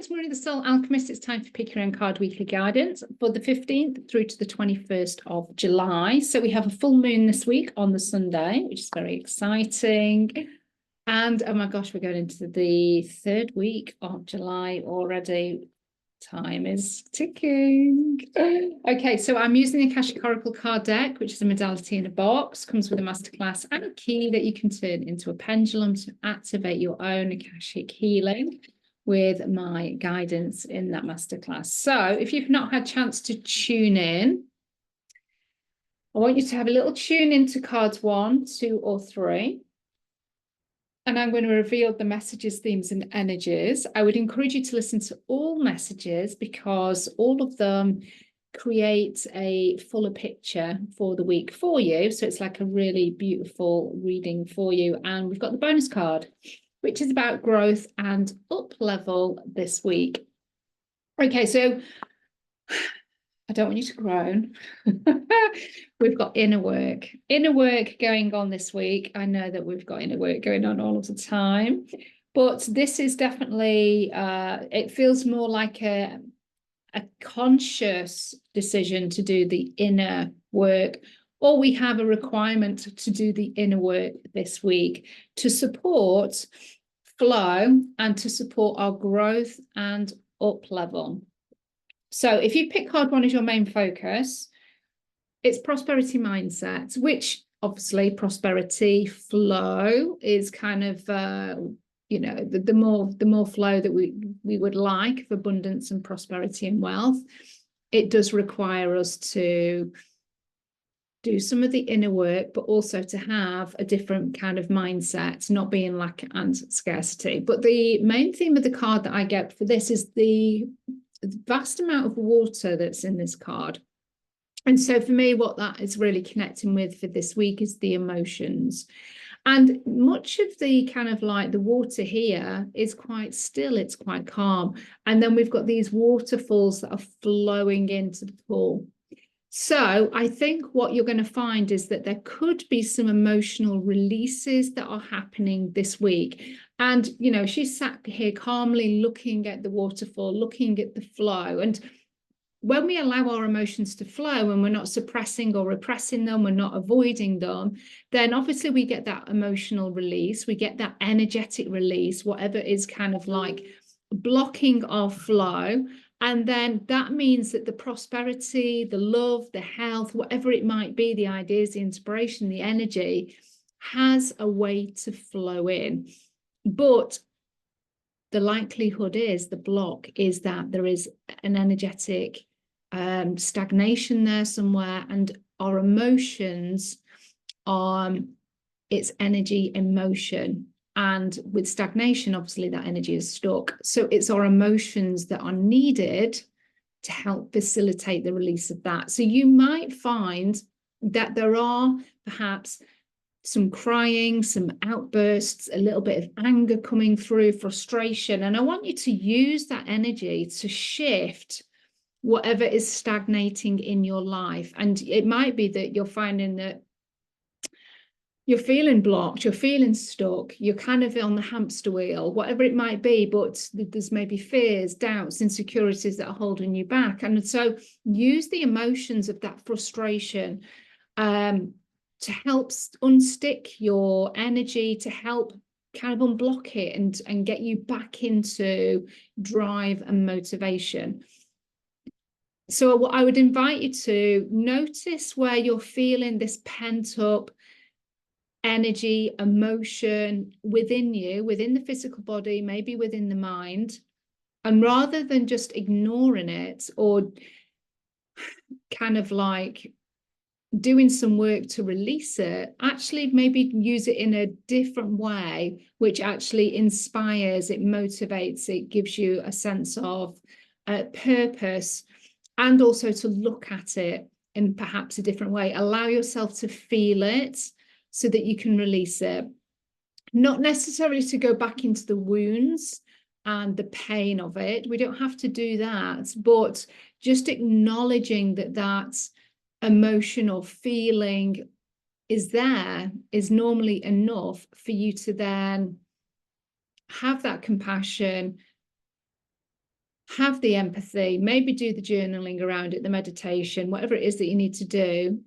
it's Marie the Soul Alchemist. It's time for Pick Your Own Card Weekly Guidance for the 15th through to the 21st of July. So we have a full moon this week on the Sunday, which is very exciting. And oh my gosh, we're going into the third week of July already. Time is ticking. Okay, so I'm using the Akashic Oracle card deck, which is a modality in a box, comes with a masterclass and a key that you can turn into a pendulum to activate your own Akashic healing with my guidance in that masterclass. So if you've not had a chance to tune in, I want you to have a little tune into cards 1, 2, or 3. And I'm going to reveal the messages, themes, and energies. I would encourage you to listen to all messages because all of them create a fuller picture for the week for you. So it's like a really beautiful reading for you. And we've got the bonus card, which is about growth and up level this week. Okay, so I don't want you to groan. We've got inner work going on this week. I know that we've got inner work going on all of the time, but this is definitely, it feels more like a conscious decision to do the inner work, or we have a requirement to do the inner work this week to support flow and to support our growth and up level. So if you pick card 1 as your main focus, it's prosperity mindset, which obviously prosperity flow is kind of, the more flow that we would like of abundance and prosperity and wealth. It does require us to do some of the inner work, but also to have a different kind of mindset, not being lack and scarcity. But the main theme of the card that I get for this is the vast amount of water that's in this card. And so for me, what that is really connecting with for this week is the emotions. And much of the kind of like the water here is quite still, it's quite calm. And then we've got these waterfalls that are flowing into the pool. So I think what you're going to find is that there could be some emotional releases that are happening this week. And, you know, she's sat here calmly looking at the waterfall, looking at the flow. And when we allow our emotions to flow and we're not suppressing or repressing them, we're not avoiding them, then obviously we get that emotional release, we get that energetic release, whatever is kind of like blocking our flow. And then that means that the prosperity, the love, the health, whatever it might be, the ideas, the inspiration, the energy has a way to flow in. But the likelihood is, the block is that there is an energetic stagnation there somewhere, and our emotions are, it's energy, emotion. And with stagnation, obviously that energy is stuck. So it's our emotions that are needed to help facilitate the release of that. So you might find that there are perhaps some crying, some outbursts, a little bit of anger coming through, frustration. And I want you to use that energy to shift whatever is stagnating in your life. And it might be that you're finding that you're feeling blocked, you're feeling stuck, you're kind of on the hamster wheel, whatever it might be, but there's maybe fears, doubts, insecurities that are holding you back. And so use the emotions of that frustration to help unstick your energy, to help kind of unblock it and get you back into drive and motivation. So I would invite you to notice where you're feeling this pent up energy, emotion within you, within the physical body, maybe within the mind. And rather than just ignoring it or kind of like doing some work to release it, actually maybe use it in a different way, which actually inspires, it motivates, it gives you a sense of purpose, and also to look at it in perhaps a different way. Allow yourself to feel it so that you can release it. Not necessarily to go back into the wounds and the pain of it. We don't have to do that, but just acknowledging that that emotion or feeling is there is normally enough for you to then have that compassion, have the empathy, maybe do the journaling around it, the meditation, whatever it is that you need to do.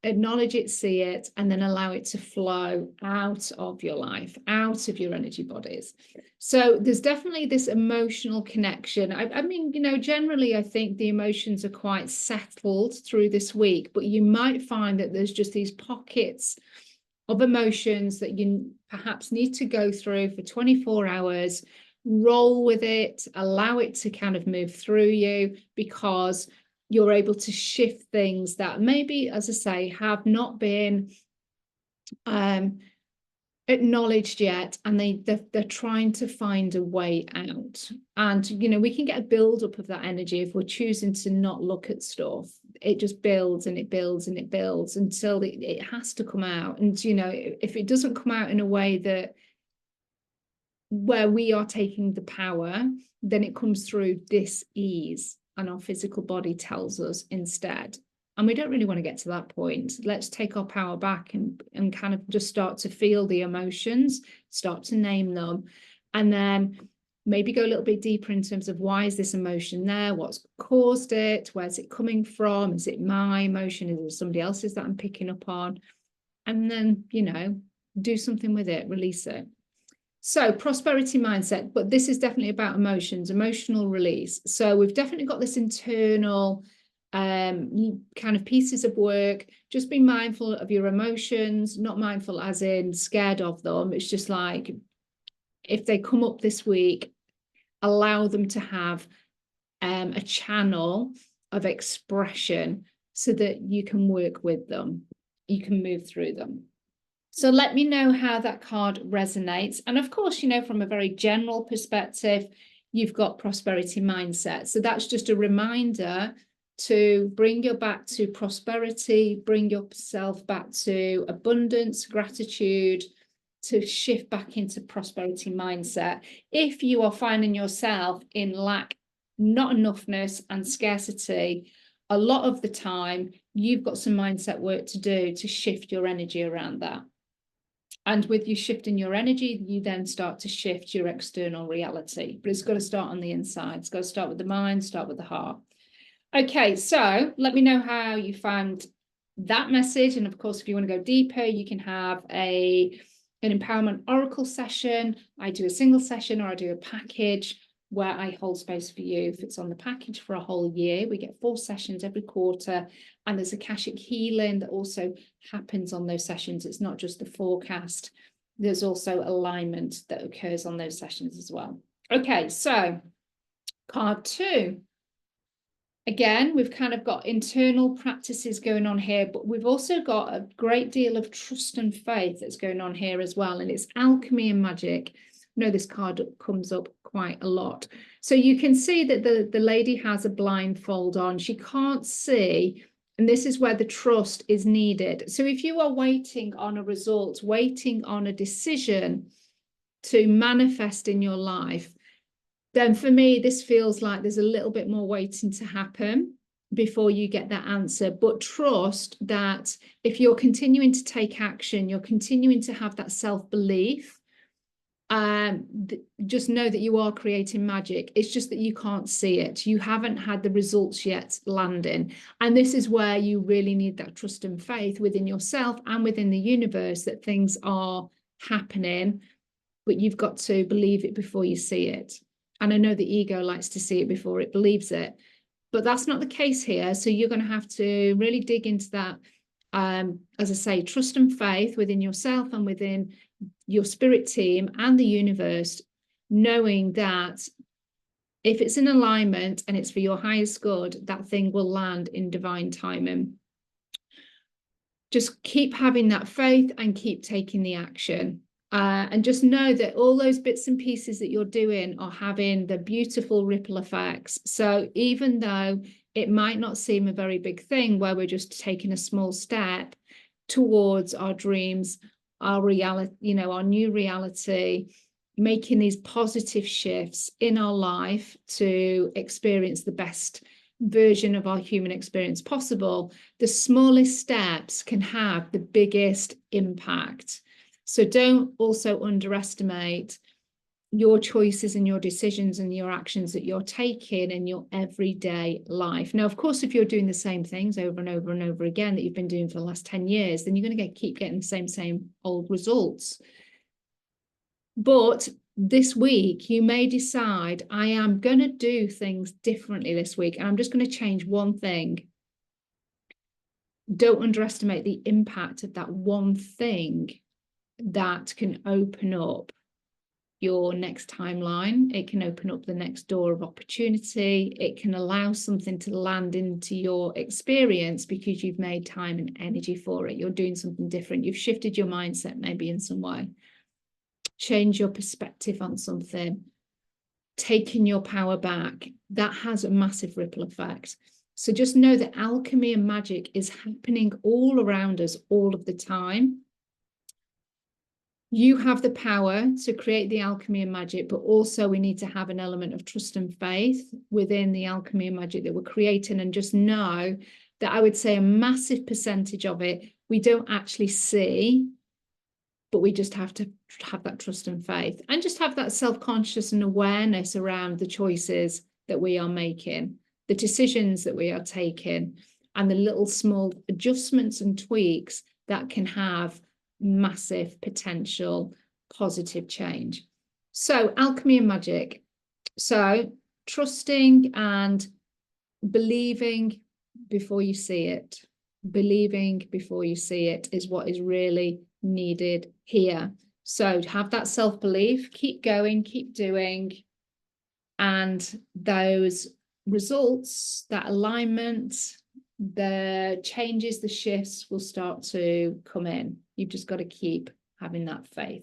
Acknowledge it, see it, and then allow it to flow out of your life, out of your energy bodies. So there's definitely this emotional connection. I mean, generally, I think the emotions are quite settled through this week, but you might find that there's just these pockets of emotions that you perhaps need to go through for 24 hours, roll with it, allow it to kind of move through you, because you're able to shift things that maybe, as I say, have not been acknowledged yet, and they're trying to find a way out. And we can get a build-up of that energy if we're choosing to not look at stuff. It just builds and it builds and it builds until it has to come out. And if it doesn't come out in a way that where we are taking the power, then it comes through dis-ease, and our physical body tells us instead. And we don't really want to get to that point. Let's take our power back and kind of just start to feel the emotions, start to name them, and then maybe go a little bit deeper in terms of why is this emotion there? What's caused it? Where's it coming from? Is it my emotion? Is it somebody else's that I'm picking up on? And then, do something with it, release it. So prosperity mindset, but this is definitely about emotions, emotional release. So we've definitely got this internal kind of pieces of work. Just be mindful of your emotions, not mindful as in scared of them. It's just like, if they come up this week, allow them to have a channel of expression so that you can work with them, you can move through them. So let me know how that card resonates. And of course, from a very general perspective, you've got prosperity mindset. So that's just a reminder to bring you back to prosperity, bring yourself back to abundance, gratitude, to shift back into prosperity mindset. If you are finding yourself in lack, not enoughness, and scarcity, a lot of the time, you've got some mindset work to do to shift your energy around that. And with you shifting your energy, you then start to shift your external reality. But it's got to start on the inside. It's got to start with the mind, start with the heart. Okay, so let me know how you found that message. And of course, if you want to go deeper, you can have an empowerment oracle session. I do a single session, or I do a package where I hold space for you. If it's on the package for a whole year, we get 4 sessions every quarter. And there's Akashic healing that also happens on those sessions. It's not just the forecast. There's also alignment that occurs on those sessions as well. Okay, so card 2. Again, we've kind of got internal practices going on here, but we've also got a great deal of trust and faith that's going on here as well. And it's Alchemy and Magick. I know this card comes up quite a lot. So you can see that the lady has a blindfold on. She can't see. And this is where the trust is needed. So if you are waiting on a result, waiting on a decision to manifest in your life, then for me, this feels like there's a little bit more waiting to happen before you get that answer. But trust that if you're continuing to take action, you're continuing to have that self-belief, just know that you are creating magic. It's just that you can't see it. You haven't had the results yet landing. And this is where you really need that trust and faith within yourself and within the universe that things are happening, but you've got to believe it before you see it. And I know the ego likes to see it before it believes it, but that's not the case here. So you're going to have to really dig into that, as I say, trust and faith within yourself and within your spirit team and the universe, knowing that if it's in alignment and it's for your highest good, that thing will land in divine timing. Just keep having that faith and keep taking the action. And just know that all those bits and pieces that you're doing are having the beautiful ripple effects. So even though it might not seem a very big thing, where we're just taking a small step towards our dreams, our reality, our new reality, making these positive shifts in our life to experience the best version of our human experience possible, the smallest steps can have the biggest impact. So don't also underestimate your choices and your decisions and your actions that you're taking in your everyday life. Now, of course, if you're doing the same things over and over and over again that you've been doing for the last 10 years, then you're going to keep getting the same old results. But this week, you may decide, I am going to do things differently this week, and I'm just going to change one thing. Don't underestimate the impact of that one thing that can open up your next timeline. It can open up the next door of opportunity. It can allow something to land into your experience because you've made time and energy for it. You're doing something different. You've shifted your mindset maybe in some way. Change your perspective on something. Taking your power back. That has a massive ripple effect. So just know that alchemy and magic is happening all around us all of the time. You have the power to create the alchemy and magic, but also we need to have an element of trust and faith within the alchemy and magic that we're creating, and just know that I would say a massive percentage of it we don't actually see, but we just have to have that trust and faith, and just have that self-conscious and awareness around the choices that we are making, the decisions that we are taking, and the little small adjustments and tweaks that can have massive potential positive change. So alchemy and magic. So trusting and believing before you see it. Believing before you see it is what is really needed here. So have that self-belief, keep going, keep doing, and those results, that alignment, the changes, the shifts will start to come in. You've just got to keep having that faith.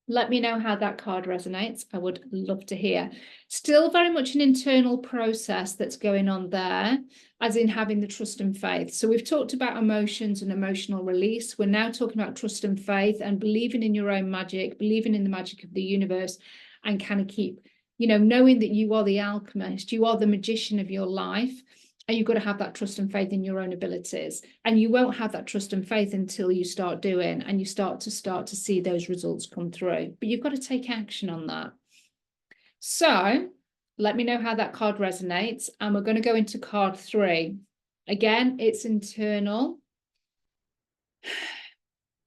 Let me know how that card resonates. I would love to hear. Still very much an internal process that's going on there, as in having the trust and faith. So we've talked about emotions and emotional release. We're now talking about trust and faith and believing in your own magic, believing in the magic of the universe, and kind of keep, you know, knowing that you are the alchemist, you are the magician of your life. And you've got to have that trust and faith in your own abilities. And you won't have that trust and faith until you start doing, and you start to see those results come through. But you've got to take action on that. So let me know how that card resonates. And we're going to go into card 3. Again, it's internal.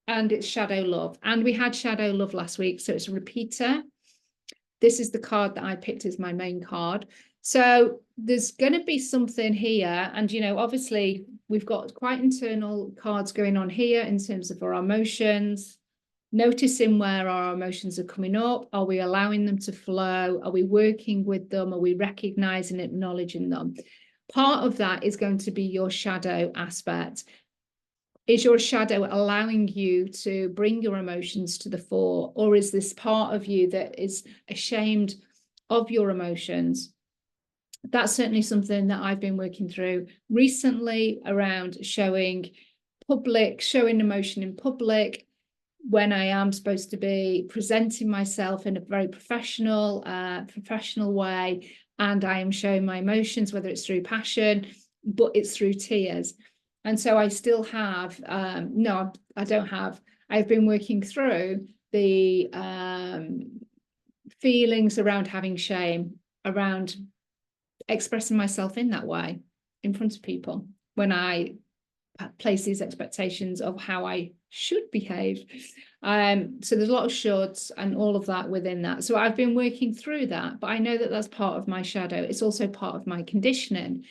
And it's shadow love. And we had shadow love last week, so it's a repeater. This is the card that I picked as my main card. So there's going to be something here, and, you know, obviously we've got quite internal cards going on here in terms of our emotions, noticing where our emotions are coming up. Are we allowing them to flow? Are we working with them? Are we recognizing, acknowledging them? Part of that is going to be your shadow aspect. Is your shadow allowing you to bring your emotions to the fore? Or is this part of you that is ashamed of your emotions? That's certainly something that I've been working through recently around showing emotion in public, when I am supposed to be presenting myself in a very professional way, and I am showing my emotions, whether it's through passion, but it's through tears. And so I still have, no, I don't have, I've been working through the feelings around having shame, around expressing myself in that way in front of people when I place these expectations of how I should behave. So there's a lot of shoulds and all of that within that. So I've been working through that, but I know that that's part of my shadow. It's also part of my conditioning.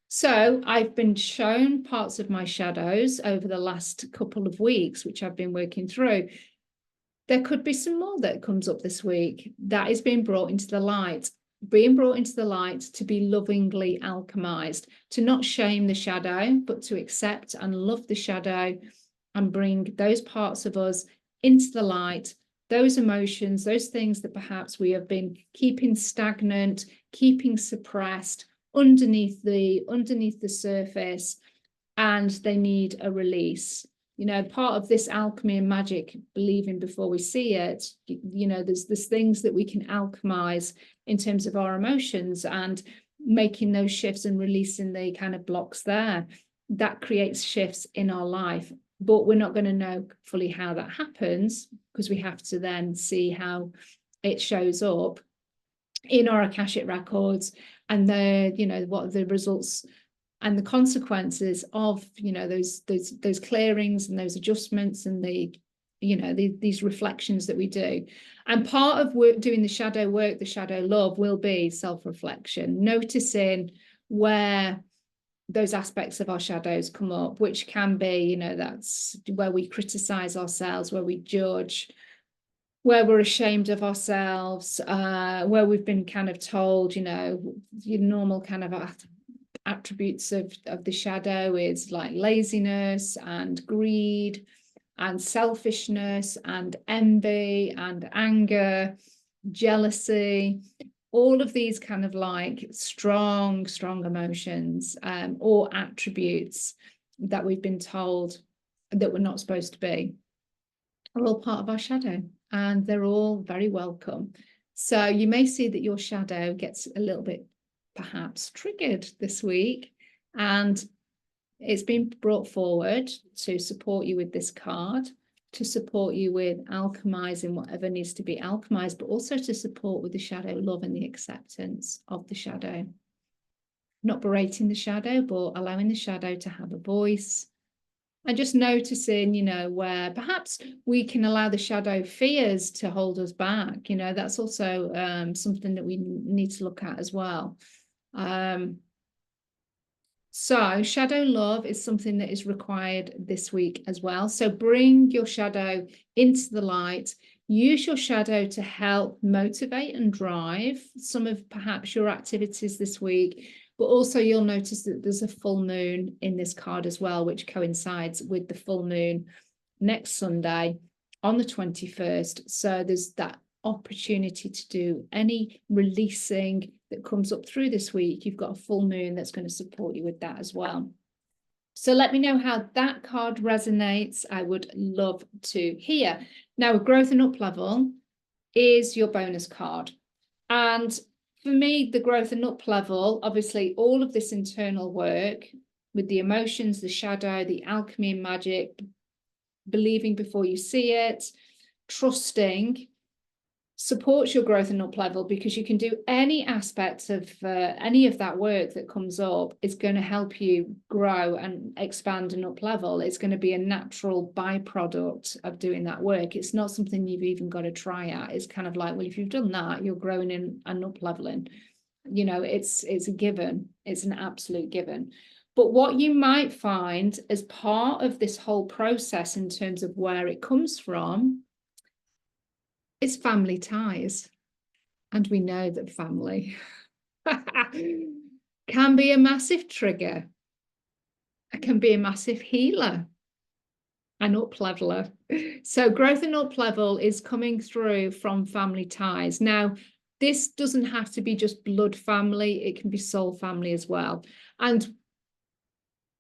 So I've been shown parts of my shadows over the last couple of weeks, which I've been working through. There could be some more that comes up this week that is being brought into the light. To be lovingly alchemized, to not shame the shadow, but to accept and love the shadow and bring those parts of us into the light, those emotions, those things that perhaps we have been keeping stagnant, keeping suppressed underneath the surface, and they need a release. You know, part of this alchemy and magic, believing before we see it, you know, there's things that we can alchemize in terms of our emotions, and making those shifts and releasing the kind of blocks there. That creates shifts in our life. But we're not going to know fully how that happens, because we have to then see how it shows up in our Akashic records, and the, you know, what are the results and the consequences of, you know, those clearings and those adjustments and the, you know, these reflections that we do. And part of doing the shadow work, the shadow love, will be self-reflection, noticing where those aspects of our shadows come up, which can be, you know, that's where we criticize ourselves, where we judge, where we're ashamed of ourselves, where we've been kind of told, you know, your normal kind of attributes of the shadow is like laziness and greed and selfishness and envy and anger, jealousy, all of these kind of like strong emotions, or attributes that we've been told that we're not supposed to be, are all part of our shadow, and they're all very welcome. So you may see that your shadow gets a little bit perhaps triggered this week, and it's been brought forward to support you with this card, to support you with alchemizing whatever needs to be alchemized, but also to support with the shadow love and the acceptance of the shadow. Not berating the shadow, but allowing the shadow to have a voice. And just noticing, you know, where perhaps we can allow the shadow fears to hold us back. You know, that's also something that we need to look at as well. So shadow love is something that is required this week as well. So bring your shadow into the light. Use your shadow to help motivate and drive some of perhaps your activities this week. But also you'll notice that there's a full moon in this card as well, which coincides with the full moon next Sunday on the 21st. So there's that opportunity to do any releasing that comes up through this week. You've got a full moon that's going to support you with that as well. So let me know how that card resonates. I would love to hear. Now, growth and up level is your bonus card. And for me, the growth and up level, obviously all of this internal work with the emotions, the shadow, the alchemy and magic, believing before you see it, trusting, supports your growth and up level, because you can do any aspect of any of that work that comes up is going to help you grow and expand and up level. It's going to be a natural byproduct of doing that work. It's not something you've even got to try at. It's kind of like, well, if you've done that, you're growing in and up leveling. You know, it's a given. It's an absolute given. But what you might find as part of this whole process in terms of where it comes from is family ties. And we know that family can be a massive trigger. It can be a massive healer and up leveler. So growth and up level is coming through from family ties. Now, this doesn't have to be just blood family. It can be soul family as well. And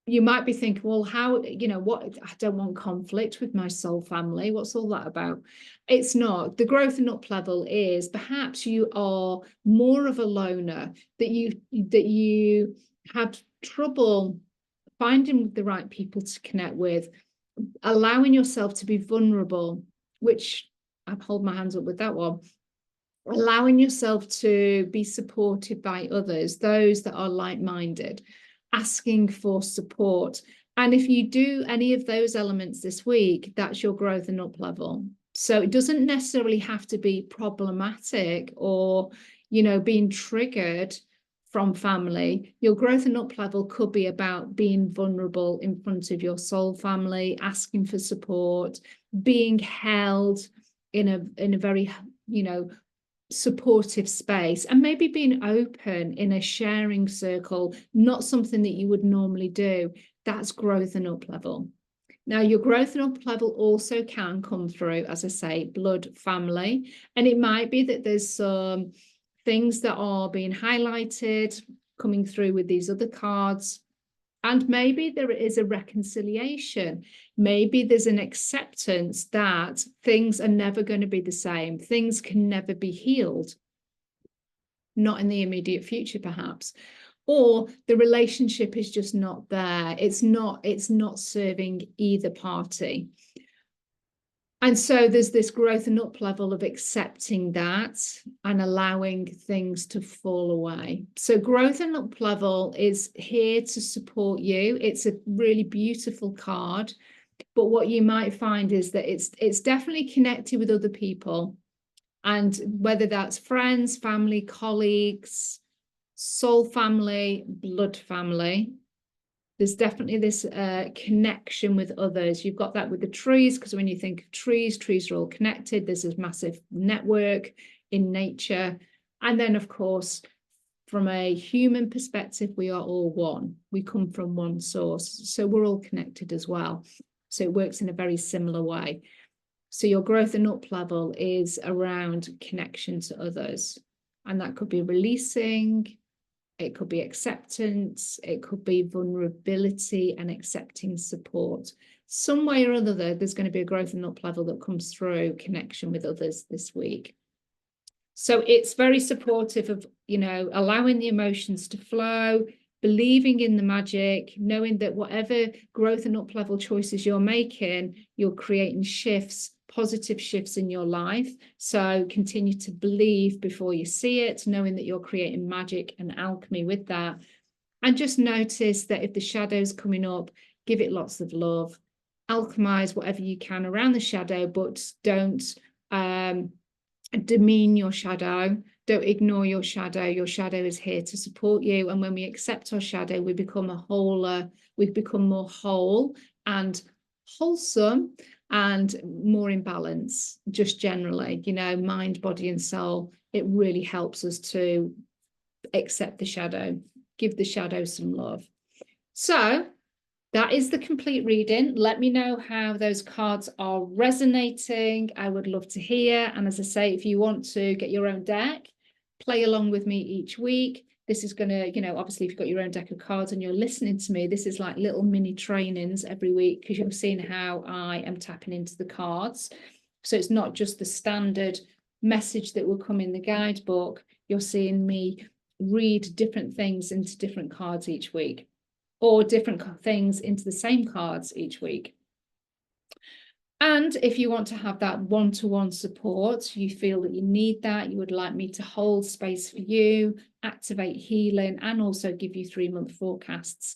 you might be thinking, well, how, you know, what, I don't want conflict with my soul family. What's all that about? It's not. The growth and up level is perhaps you are more of a loner, that you have trouble finding the right people to connect with, allowing yourself to be vulnerable, which I hold my hands up with that one. Allowing yourself to be supported by others, those that are like-minded, asking for support. And if you do any of those elements this week, that's your growth and up level. So it doesn't necessarily have to be problematic or, you know, being triggered from family. Your growth and up level could be about being vulnerable in front of your soul family, asking for support, being held in a very, you know, supportive space, and maybe being open in a sharing circle, not something that you would normally do. That's growth and up level. Now, your growth and up level also can come through, as I say, blood family. And it might be that there's some things that are being highlighted coming through with these other cards. And maybe there is a reconciliation. Maybe there's an acceptance that things are never going to be the same. Things can never be healed. Not in the immediate future, perhaps. Or the relationship is just not there. It's not serving either party. And so there's this growth and up level of accepting that and allowing things to fall away. So growth and up level is here to support you. It's a really beautiful card. But what you might find is that it's definitely connected with other people. And whether that's friends, family, colleagues, soul family, blood family, there's definitely this connection with others. You've got that with the trees, because when you think of trees are all connected. There's this massive network in nature. And then, of course, from a human perspective, we are all one. We come from one source. So we're all connected as well. So it works in a very similar way. So your growth and up level is around connection to others. And that could be releasing, it could be acceptance, it could be vulnerability and accepting support. Some way or other, there's going to be a growth and up level that comes through connection with others this week. So it's very supportive of, allowing the emotions to flow, believing in the magic, knowing that whatever growth and up level choices you're making, you're creating shifts, positive shifts in your life. So continue to believe before you see it, knowing that you're creating magic and alchemy with that. And just notice that if the shadow's coming up, give it lots of love. Alchemize whatever you can around the shadow, but don't demean your shadow. Don't ignore your shadow. Your shadow is here to support you. And when we accept our shadow, we become we become more whole and wholesome and more in balance, just generally, mind, body, and soul. It really helps us to accept the shadow, give the shadow some love. So that is the complete reading. Let me know how those cards are resonating. I would love to hear. And as I say, if you want to get your own deck, play along with me each week. This is going to, obviously, if you've got your own deck of cards and you're listening to me, this is like little mini trainings every week, because you're seeing how I am tapping into the cards. So it's not just the standard message that will come in the guidebook. You're seeing me read different things into different cards each week, or different things into the same cards each week. And if you want to have that one-to-one support, you feel that you need that, you would like me to hold space for you, activate healing, and also give you 3-month forecasts,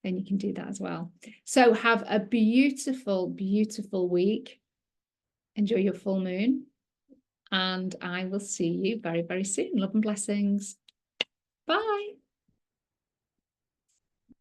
then you can do that as well. So have a beautiful, beautiful week. Enjoy your full moon. And I will see you very, very soon. Love and blessings. Bye.